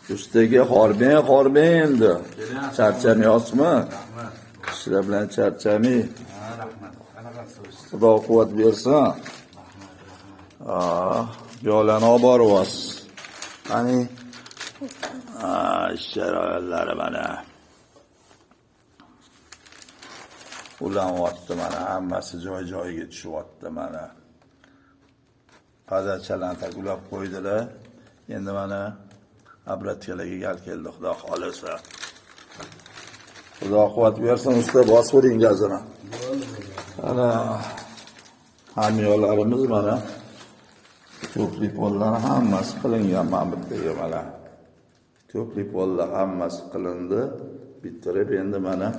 Ustiga xorbang endi. Charchamayapsizmi? Ishlar bilan charchamay. Xudo quvvat bersin. Piyolani olib boryapsiz. Qani? Sharoitlari mana. Ulanyapti mana, hammasi joy-joyiga tushyapti mana. Qadachalarni taklab qo'ydilar. Endi mana obratkalarga gal keldi, xudo xolisa. Xudo quvvat bersin, usta bosib o'ring gazini. Ana hamyolarimiz mana. To'pli pollar hammasi qilingan mana bittaga mana. To'pli pollar hammasi qilindi. Bittirib endi mana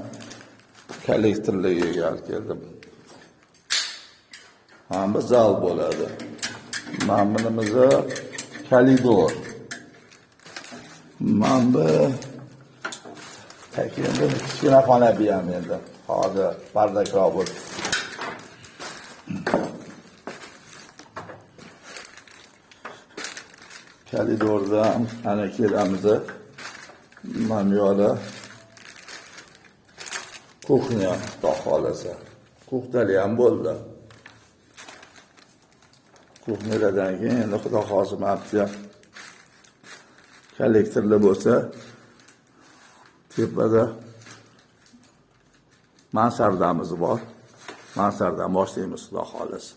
kollektorlarga gal keldim. Hamma zal bo'ladi. Mana bunimizni kalidor. Mana bu endi kichkina xona bu ham endi. Hozir bardak robot. Kalidordan ana kelamiz. Mana bu yoqda kuxnya xudo xolasa. Kuxtali ham bo'ldi. Kuxnyalardan keyin endi xudo xohlasa mabtiya kollektorlar bo'lsa tepada mansardamiz bor. Mansardan boshlaymiz xudo xolasa.